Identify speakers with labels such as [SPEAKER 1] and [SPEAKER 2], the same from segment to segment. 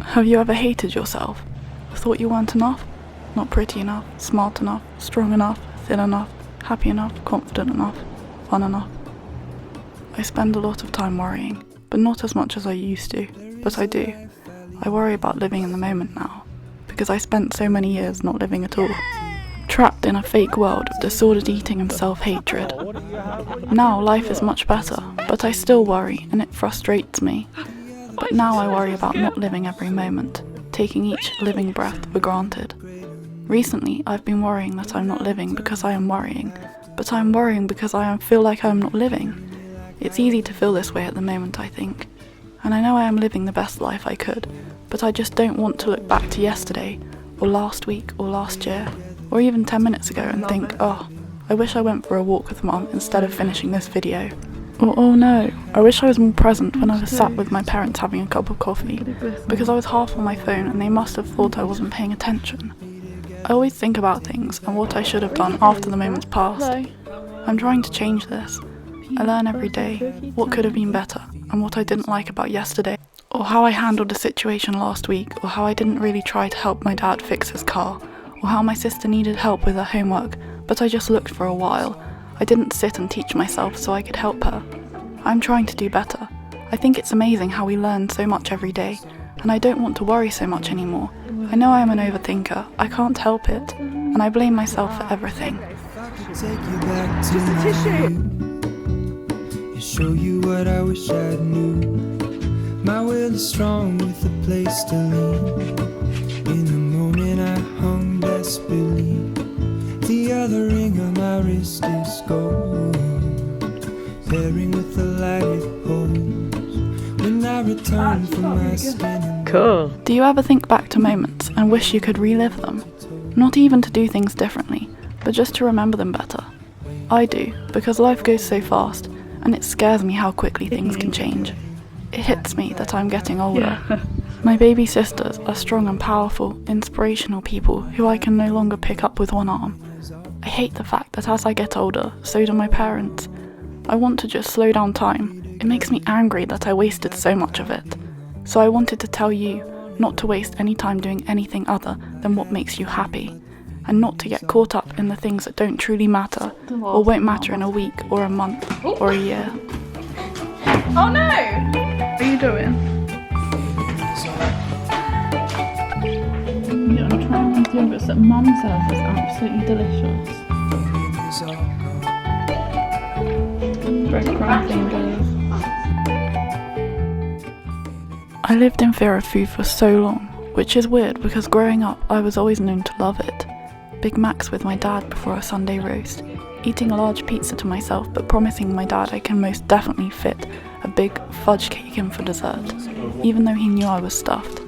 [SPEAKER 1] Have you ever hated yourself? Thought you weren't enough? Not pretty enough, smart enough, strong enough, thin enough, happy enough, confident enough, fun enough? I spend a lot of time worrying, but not as much as I used to, but I do. I worry about living in the moment now, because I spent so many years not living at all. Trapped in a fake world of disordered eating and self-hatred. Now life is much better, but I still worry and it frustrates me. But now I worry about not living every moment, taking each living breath for granted. Recently I've been worrying that I'm not living because I am worrying, but I'm worrying because I feel like I'm not living. It's easy to feel this way at the moment, I think. And I know I am living the best life I could, but I just don't want to look back to yesterday, or last week, or last year, or even 10 minutes ago and think, oh, I wish I went for a walk with Mum instead of finishing this video. Or, oh no, I wish I was more present when I was sat with my parents having a cup of coffee, because I was half on my phone and they must have thought I wasn't paying attention. I always think about things and what I should have done after the moment's passed. I'm trying to change this. I learn every day what could have been better and what I didn't like about yesterday, or how I handled a situation last week, or how I didn't really try to help my dad fix his car, or how my sister needed help with her homework, but I just looked for a while. I didn't sit and teach myself so I could help her. I'm trying to do better. I think it's amazing how we learn so much every day, and I don't want to worry so much anymore. I know I am an overthinker, I can't help it, and I blame myself for everything.
[SPEAKER 2] Just a tissue! Show you what I wish I knew. My will is strong with a place to lean. In the moment I hung desperately. The other ring on my wrist is gold, pairing with the light it holds when I return from my spinning.
[SPEAKER 3] Cool.
[SPEAKER 1] Do you ever think back to moments and wish you could relive them? Not even to do things differently, but just to remember them better. I do, because life goes so fast, and it scares me how quickly things can change. It hits me that I'm getting older. My baby sisters are strong and powerful, inspirational people who I can no longer pick up with one arm. I hate the fact that as I get older, so do my parents. I want to just slow down time. It makes me angry that I wasted so much of it. So I wanted to tell you not to waste any time doing anything other than what makes you happy, and not to get caught up in the things that don't truly matter, or won't matter in a week, or a month, or a year.
[SPEAKER 3] Oh no! What are you doing? Yeah, I'm trying these yogurts that Mum says is absolutely delicious. Breadcrumb fingers.
[SPEAKER 1] I lived in fear of food for so long, which is weird because growing up I was always known to love it. Big Macs with my dad before a Sunday roast, eating a large pizza to myself but promising my dad I can most definitely fit a big fudge cake in for dessert, even though he knew I was stuffed.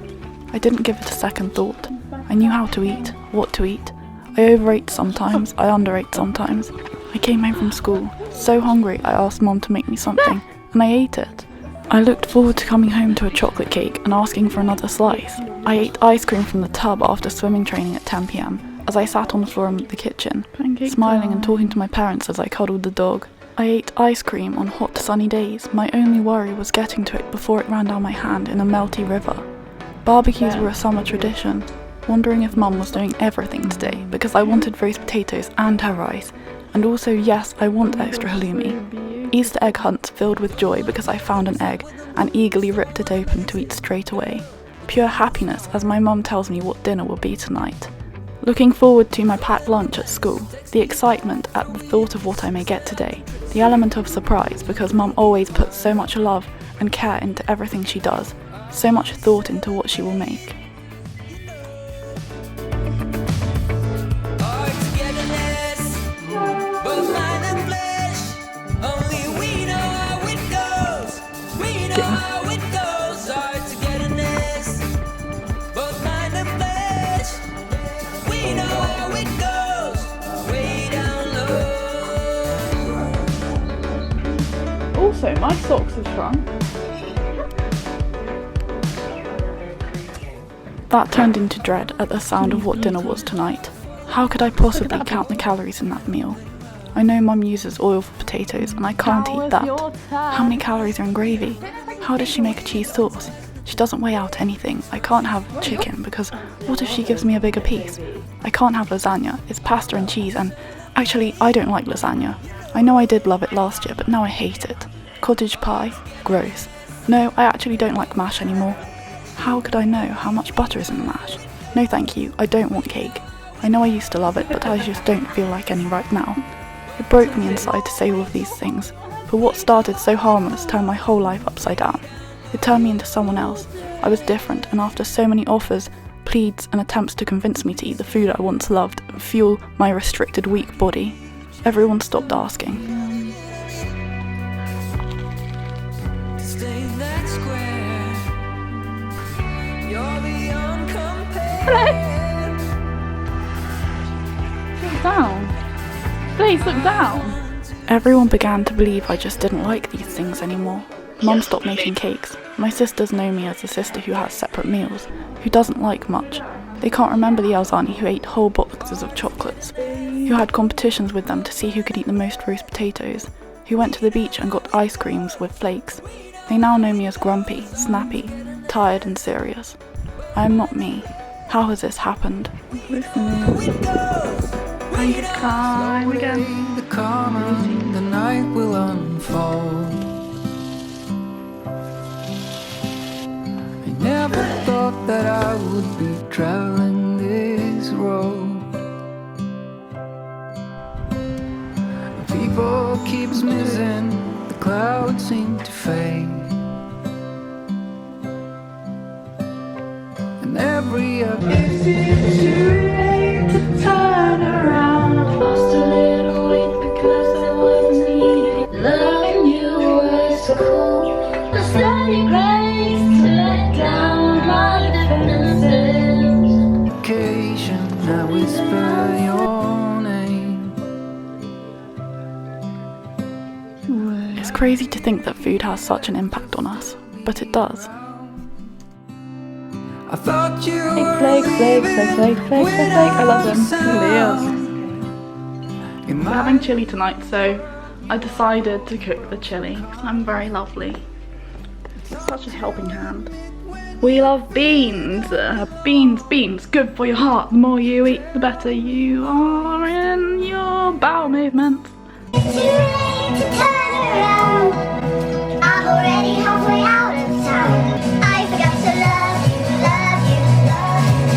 [SPEAKER 1] I didn't give it a second thought. I knew how to eat, what to eat. I overate sometimes, I underate sometimes. I came home from school, so hungry I asked Mom to make me something, and I ate it. I looked forward to coming home to a chocolate cake and asking for another slice. I ate ice cream from the tub after swimming training at 10 PM. as I sat on the floor in the kitchen, smiling and talking to my parents as I cuddled the dog. I ate ice cream on hot sunny days. My only worry was getting to it before it ran down my hand in a melty river. Barbecues were a summer tradition, wondering if Mum was doing everything today because I wanted roast potatoes and her rice, and also yes, I want extra halloumi. Easter egg hunts filled with joy because I found an egg and eagerly ripped it open to eat straight away. Pure happiness as my mum tells me what dinner will be tonight. Looking forward to my packed lunch at school, the excitement at the thought of what I may get today, the element of surprise because Mum always puts so much love and care into everything she does, so much thought into what she will make.
[SPEAKER 3] Also, my socks have shrunk.
[SPEAKER 1] That turned into dread at the sound of what dinner was tonight. How could I possibly count the calories in that meal? I know Mum uses oil for potatoes and I can't eat that. How many calories are in gravy? How does she make a cheese sauce? She doesn't weigh out anything. I can't have chicken because what if she gives me a bigger piece? I can't have lasagna. It's pasta and cheese, and actually I don't like lasagna. I know I did love it last year, but now I hate it. Cottage pie? Gross. No, I actually don't like mash anymore. How could I know how much butter is in the mash? No thank you, I don't want cake. I know I used to love it, but I just don't feel like any right now. It broke me inside to say all of these things, but what started so harmless turned my whole life upside down. It turned me into someone else. I was different, and after so many offers, pleads and attempts to convince me to eat the food I once loved and fuel my restricted, weak body, everyone stopped asking.
[SPEAKER 3] Look down. Please look down.
[SPEAKER 1] Everyone began to believe I just didn't like these things anymore. Mum stopped making cakes. My sisters know me as the sister who has separate meals, who doesn't like much. They can't remember the Elzani who ate whole boxes of chocolates, who had competitions with them to see who could eat the most roast potatoes, who went to the beach and got ice creams with flakes. They now know me as grumpy, snappy, tired and serious. I am not me. How has this happened?
[SPEAKER 3] Time again.
[SPEAKER 2] The calm and the night will unfold. I never thought that I would be traveling this road. People keeps missing, the clouds seem to fade. And every
[SPEAKER 3] Is it too late to turn around? I've lost a little weight because I wasn't needed. Loving you was cool. The steady grace to let down my defenses.
[SPEAKER 2] occasion I whisper your name.
[SPEAKER 1] It's crazy to think that food has such an impact on us, but it does.
[SPEAKER 2] I thought you
[SPEAKER 3] Flake. I love them. We're having chili tonight, so I decided to cook the chili because I'm very lovely. It's such a helping hand. We love beans. Beans, good for your heart. The more you eat, the better you are in your bowel movements.
[SPEAKER 4] Too late to turn around. I'm already halfway out of town. I forgot to love you.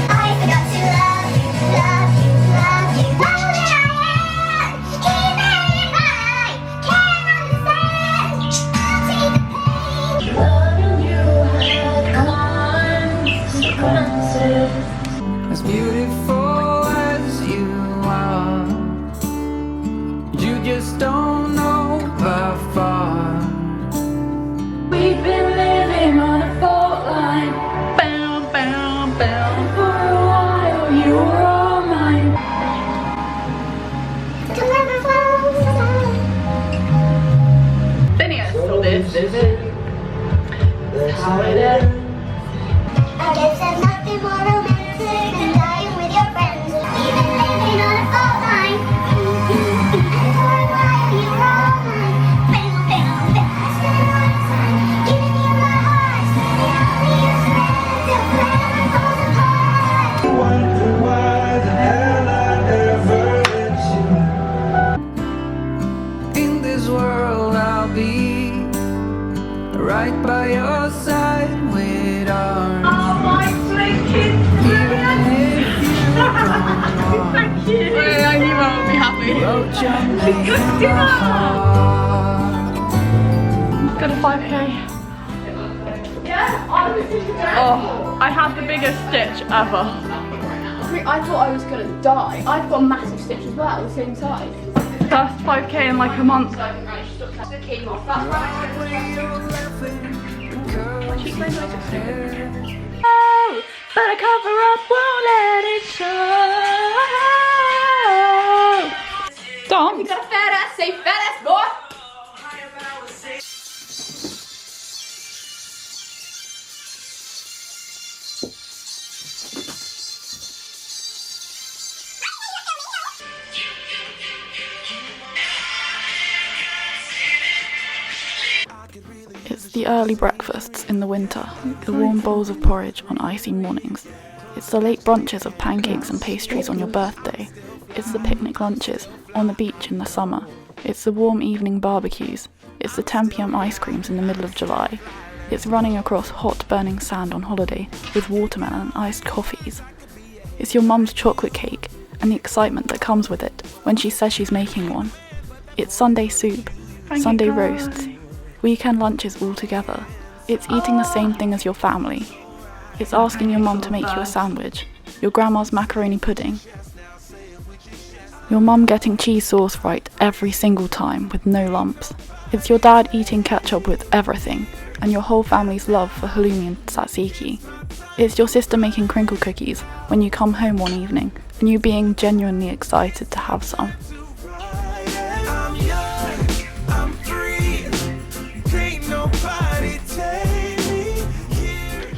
[SPEAKER 4] I forgot to love you. Where I am, even if I can't understand. I'll take the pain.
[SPEAKER 3] Loving you had consequences.
[SPEAKER 2] as beautiful as you are. You just don't know how far.
[SPEAKER 3] We've been living on a fault line. Bow. For a while you were all mine.
[SPEAKER 4] To never fall aside.
[SPEAKER 3] Phineas, so this is it. This is how it is.
[SPEAKER 4] I guess there's nothing more romantic than dying with your friends. Even living on a fault line. And for a while you were all mine. I spent a lot of time giving you my heart. And only you surrender till forever falls apart.
[SPEAKER 5] Wonder why the hell I ever let you.
[SPEAKER 2] In this world I'll be right by your side with arms.
[SPEAKER 3] Oh my sweet
[SPEAKER 2] Even if you don't
[SPEAKER 3] Thank you. Wait, I knew I would be happy.
[SPEAKER 2] go jumping in my heart.
[SPEAKER 3] Got a 5k. Oh, I had the biggest stitch ever.
[SPEAKER 6] I thought I was gonna die. I've got a massive stitch as well, the same size.
[SPEAKER 3] First 5k in like a month. Oh, better cover up, won't let it show. Dance.
[SPEAKER 6] You got a fat ass, say fat ass, boy.
[SPEAKER 1] It's the early breakfasts in the winter, the warm bowls of porridge on icy mornings. It's the late brunches of pancakes and pastries on your birthday. It's the picnic lunches on the beach in the summer. It's the warm evening barbecues. It's the 10 p.m. ice creams in the middle of July. It's running across hot burning sand on holiday with watermelon and iced coffees. It's your mum's chocolate cake and the excitement that comes with it when she says she's making one. It's Sunday soup, Sunday roasts, weekend lunches all together. It's eating the same thing as your family. It's asking your mum to make you a sandwich, your grandma's macaroni pudding. Your mum getting cheese sauce right every single time with no lumps. It's your dad eating ketchup with everything, and your whole family's love for halloumi and tzatziki. It's your sister making crinkle cookies when you come home one evening, and you being genuinely excited to have some.
[SPEAKER 2] I'm young, I'm free. Can't nobody take me here.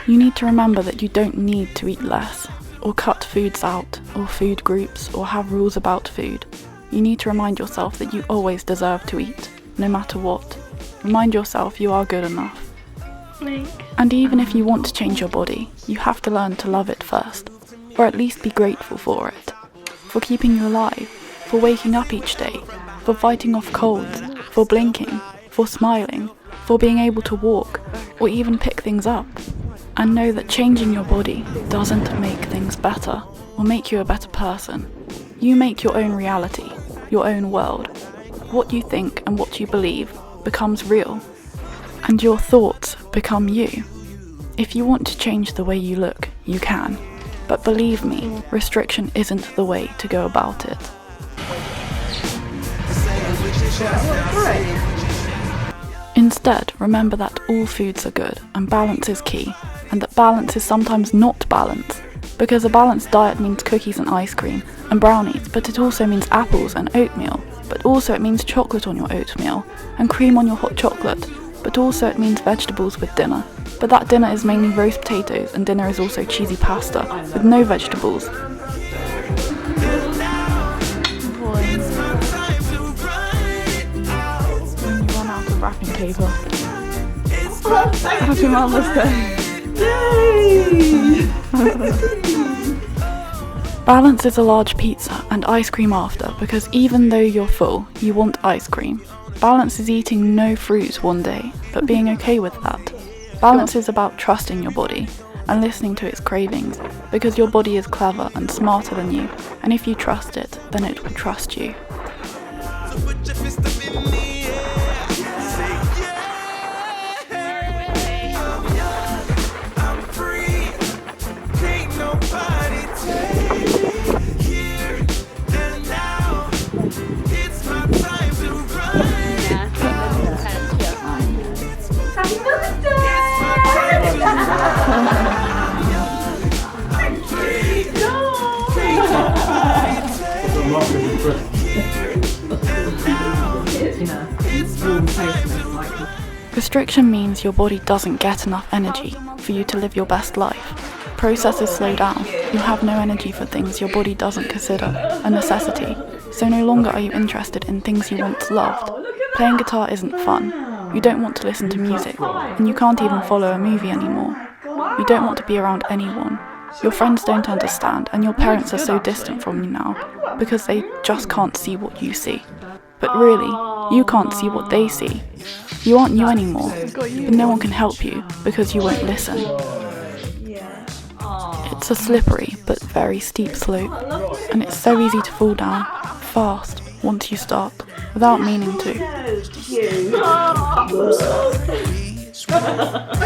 [SPEAKER 1] You need to remember that you don't need to eat less, or cut foods out, or food groups, or have rules about food. You need to remind yourself that you always deserve to eat, no matter what. Remind yourself you are good enough. And even if you want to change your body, you have to learn to love it first, or at least be grateful for it. For keeping you alive, for waking up each day, for fighting off colds, for blinking, for smiling, for being able to walk, or even pick things up. And know that changing your body doesn't make things better, or make you a better person. You make your own reality, your own world. What you think and what you believe becomes real, and your thoughts become you. If you want to change the way you look, you can. But believe me, restriction isn't the way to go about it. Instead, remember that all foods are good and balance is key, and that balance is sometimes not balance, because a balanced diet means cookies and ice cream and brownies, but it also means apples and oatmeal, but also it means chocolate on your oatmeal and cream on your hot chocolate, but also it means vegetables with dinner, but that dinner is mainly roast potatoes and dinner is also cheesy pasta with no vegetables. Run out of wrapping paper. Happy Mother's Day. Balance is a large pizza and ice cream after, because even though you're full, you want ice cream. Balance is eating no fruit one day, but being okay with that. Balance is about trusting your body and listening to its cravings, because your body is clever and smarter than you, and if you trust it, then it will trust you. Restriction means your body doesn't get enough energy for you to live your best life. Processes slow down. You'll have no energy for things your body doesn't consider a necessity. So no longer are you interested in things you once loved. Playing guitar isn't fun. You don't want to listen to music, and you can't even follow a movie anymore. You don't want to be around anyone. Your friends don't understand, and your parents are so distant from you now, because they just can't see what you see. But really, you can't see what they see. You aren't you anymore, but no one can help you, because you won't listen. It's a slippery, but very steep slope, and it's so easy to fall down, fast, once you start, without meaning to.
[SPEAKER 7] I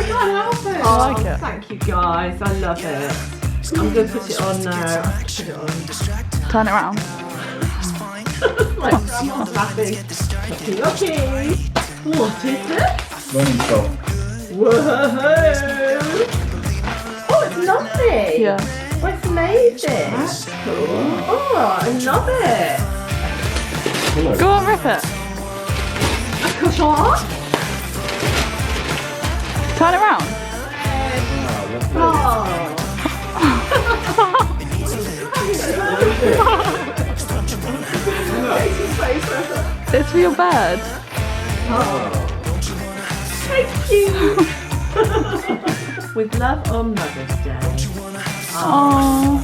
[SPEAKER 7] can't help it.
[SPEAKER 1] I like it.
[SPEAKER 7] Thank you guys, I love it. I'm going to put it on now. Put it on.
[SPEAKER 1] Turn it around.
[SPEAKER 7] Like, happy. Okay. What is this?
[SPEAKER 5] Running stop.
[SPEAKER 7] Whoa! Oh, it's lovely.
[SPEAKER 1] Yeah.
[SPEAKER 7] Oh, it's amazing. That's cool. Oh, I love it.
[SPEAKER 1] Go on, rip it.
[SPEAKER 7] A croissant?
[SPEAKER 1] Turn it around.
[SPEAKER 7] Oh.
[SPEAKER 1] It's for your bed.
[SPEAKER 7] Thank you. With love on Mother's Day.
[SPEAKER 3] Oh,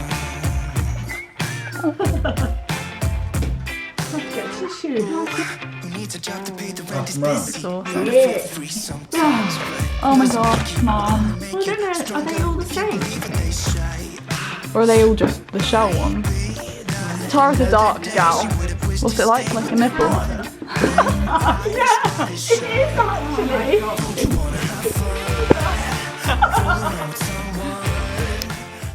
[SPEAKER 7] Let's get tissue.
[SPEAKER 3] oh my gosh, Mum.
[SPEAKER 7] Well, I don't know. Are they all the same?
[SPEAKER 3] Or are they all just the shell ones? Tara's a dark gal. What's it like a nipple?
[SPEAKER 7] Yeah, it is actually.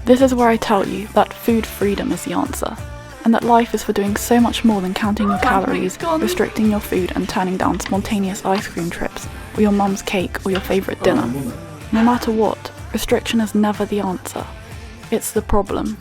[SPEAKER 1] This is where I tell you that food freedom is the answer, and that life is for doing so much more than counting your calories, restricting your food and turning down spontaneous ice cream trips, or your mum's cake, or your favourite dinner. No matter what, restriction is never the answer. It's the problem.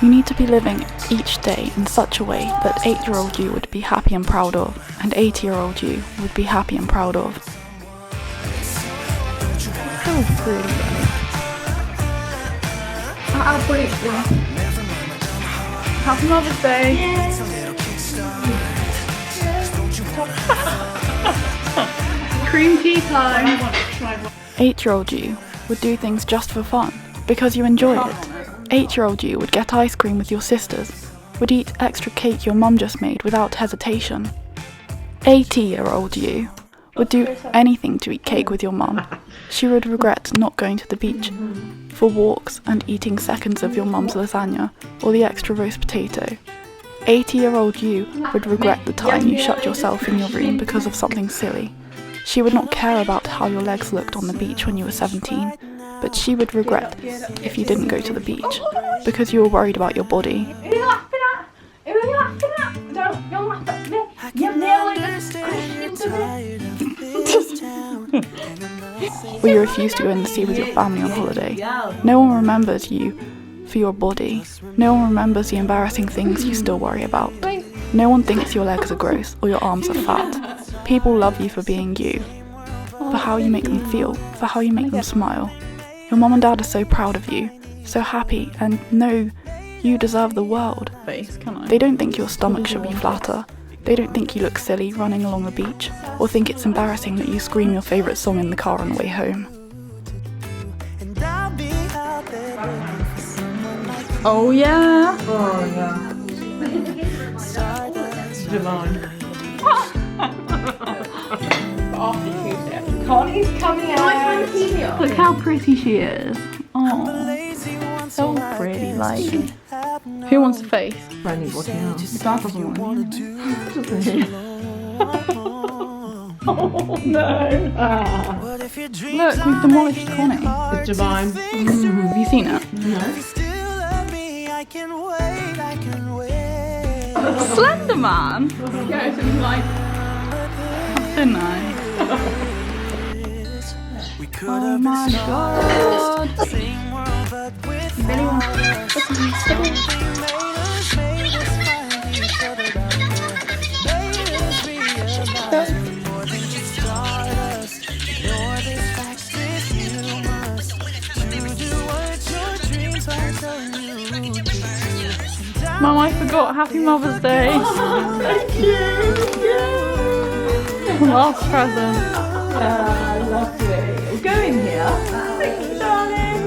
[SPEAKER 1] You need to be living each day in such a way that 8-year-old you would be happy and proud of, and 80-year-old you would be happy and proud of.
[SPEAKER 3] So pretty. How pretty. Happy Mother's Day. Cream tea time.
[SPEAKER 1] 8-year-old you would do things just for fun, because you enjoy it. 8-year-old you would get ice cream with your sisters, would eat extra cake your mum just made without hesitation. 80-year-old you would do anything to eat cake with your mum. She would regret not going to the beach for walks and eating seconds of your mum's lasagna or the extra roast potato. 80-year-old you would regret the time you shut yourself in your room because of something silly. She would not care about how your legs looked on the beach when you were 17, but she would regret if you didn't go to the beach because you were worried about your body.
[SPEAKER 6] Who are you laughing at? Who are you laughing at? Don't laugh at me. You're nearly
[SPEAKER 1] Or you refuse to go in the sea with your family on holiday. No one remembers you for your body. No one remembers the embarrassing things you still worry about. No one thinks your legs are gross or your arms are fat. People love you for being you, for how you make them feel, for how you make them smile. Your mum and dad are so proud of you, so happy, and know you deserve the world. They don't think your stomach should be flatter. They don't think you look silly running along the beach, or think it's embarrassing that you scream your favourite song in the car on the way home.
[SPEAKER 3] Oh yeah.
[SPEAKER 7] Oh, yeah. Divine. Connie's coming out.
[SPEAKER 3] Look how pretty she is. Oh, so pretty. Like, who wants a face?
[SPEAKER 7] Brandy, what else?
[SPEAKER 3] Dad doesn't want it.
[SPEAKER 7] Oh no!
[SPEAKER 3] Look, we've demolished Connie.
[SPEAKER 7] It's divine.
[SPEAKER 3] Have you seen it?
[SPEAKER 7] No.
[SPEAKER 3] Slender Man. Yeah, it's like. That's so nice. Oh my god. Mum, I forgot. Happy Mother's Day.
[SPEAKER 7] Thank you!
[SPEAKER 3] Last present.
[SPEAKER 7] Lovely. We'll go in here. Thank you, darling.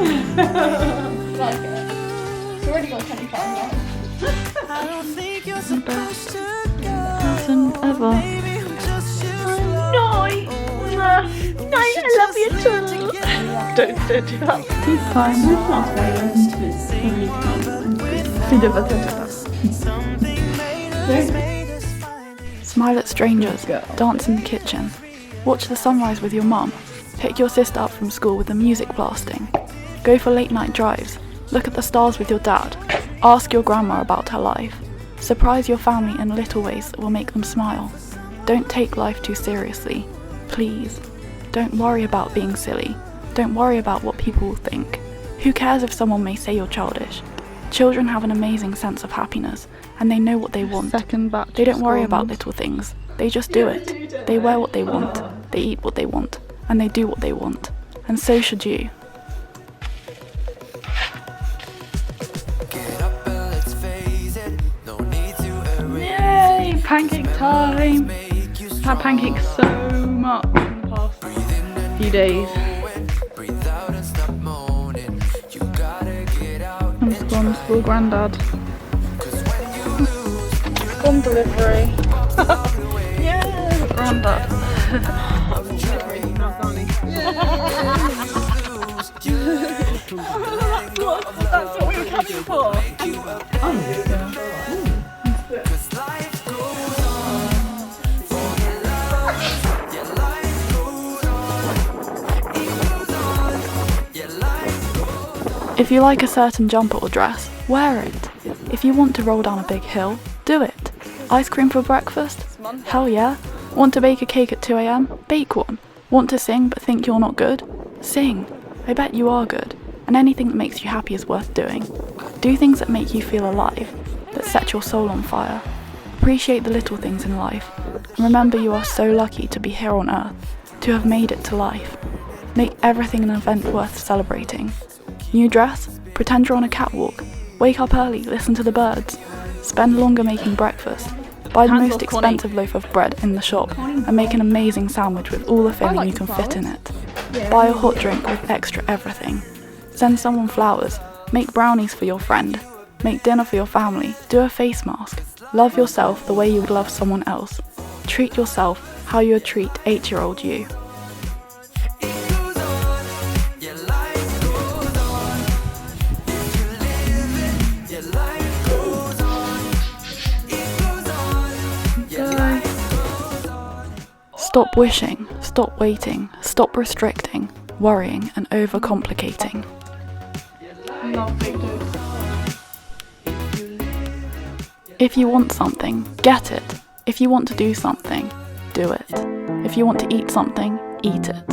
[SPEAKER 6] like it. It's already got 25 minutes.
[SPEAKER 1] The best present ever.
[SPEAKER 3] I love you too. Don't do that.
[SPEAKER 1] Tea time. Smile at strangers, dance in the kitchen, watch the sunrise with your mum, pick your sister up from school with the music blasting, go for late night drives, look at the stars with your dad, ask your grandma about her life, surprise your family in little ways that will make them smile. Don't take life too seriously, please. Don't worry about being silly, don't worry about what people will think. Who cares if someone may say you're childish? Children have an amazing sense of happiness, and they know what they want.
[SPEAKER 3] Second batch.
[SPEAKER 1] They don't worry about little things. They just do it. They wear what they want. They eat what they want. And they do what they want. And so should you. Yay! Pancake time! I've had pancakes so much in the past few days. And scones for Grandad. Scone delivery. Yeah, Grandad. That's what we were coming for. If you like a certain jumper or dress, wear it. If you want to roll down a big hill, do it. Ice cream for breakfast? Hell yeah. Want to bake a cake at 2 AM? Bake one. Want to sing but think you're not good? Sing. I bet you are good. And anything that makes you happy is worth doing. Do things that make you feel alive, that set your soul on fire. Appreciate the little things in life. And remember you are so lucky to be here on earth, to have made it to life. Make everything an event worth celebrating. New dress? Pretend you're on a catwalk. Wake up early, listen to the birds. Spend longer making breakfast. Buy the most expensive loaf of bread in the shop and make an amazing sandwich with all the filling you can fit in it. Buy a hot drink with extra everything. Send someone flowers. Make brownies for your friend. Make dinner for your family. Do a face mask. Love yourself the way you would love someone else. Treat yourself how you would treat 8-year-old you. Stop wishing, stop waiting, stop restricting, worrying and overcomplicating. If you want something, get it. If you want to do something, do it. If you want to eat something, eat it.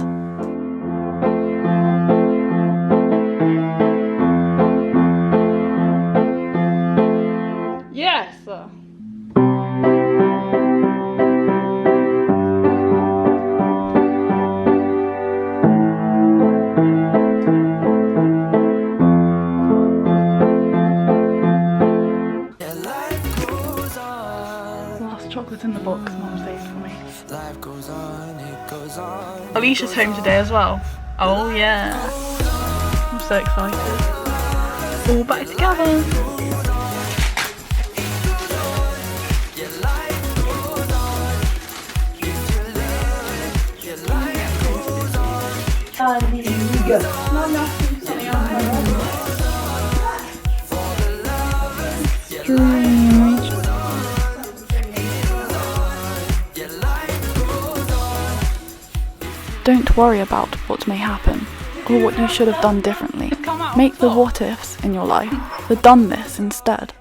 [SPEAKER 3] Yes! Chocolate in the box Mum saved for me. Alisha's home today as well. Oh yeah. I'm so excited. All back together.
[SPEAKER 1] Don't worry about what may happen, or what you should have done differently. Make the what ifs in your life, the done this instead.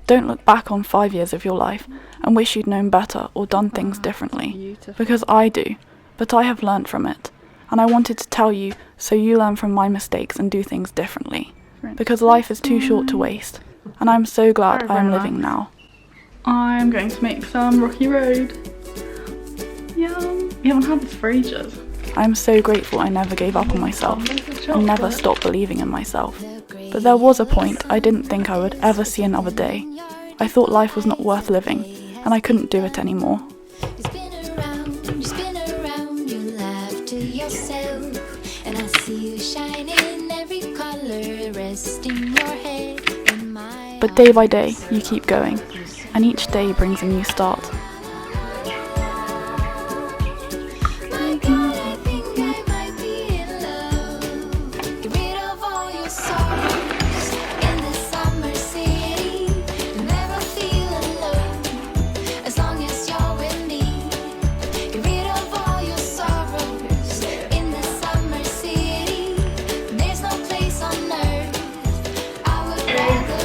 [SPEAKER 1] Don't look back on 5 years of your life and wish you'd known better or done things differently. Because I do, but I have learned from it. And I wanted to tell you so you learn from my mistakes and do things differently. Because life is too short to waste. And I'm so glad I am living now. I'm going to make some Rocky Road. Yum. You haven't had this for ages. I'm so grateful I never gave up on myself and never stopped believing in myself. But there was a point I didn't think I would ever see another day. I thought life was not worth living and I couldn't do it anymore.
[SPEAKER 4] You spin around, you laugh to yourself, and I see you shine in every color, resting your head in my
[SPEAKER 1] But day by day, you keep going, and each day brings a new start.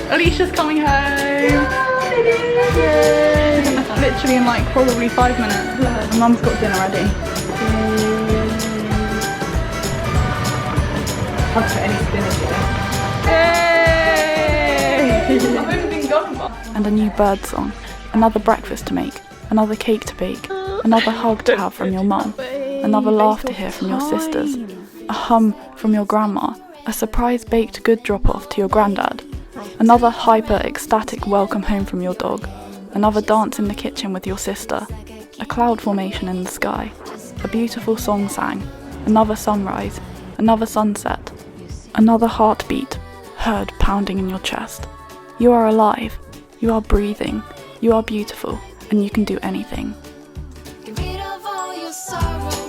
[SPEAKER 3] Alisha's coming home! Yay. Literally in like probably 5 minutes. And Mum's got dinner ready. I'll put any spinach in. Yay!
[SPEAKER 1] and a new bird song, another breakfast to make, another cake to bake, another hug to have from your mum, another laugh to hear from your sisters, a hum from your grandma, a surprise baked good drop-off to your granddad, another hyper-ecstatic welcome home from your dog, another dance in the kitchen with your sister, a cloud formation in the sky, a beautiful song sang, another sunrise, another sunset, another heartbeat heard pounding in your chest. You are alive, you are breathing, you are beautiful, and you can do anything.
[SPEAKER 8] Get rid of all your sorrow.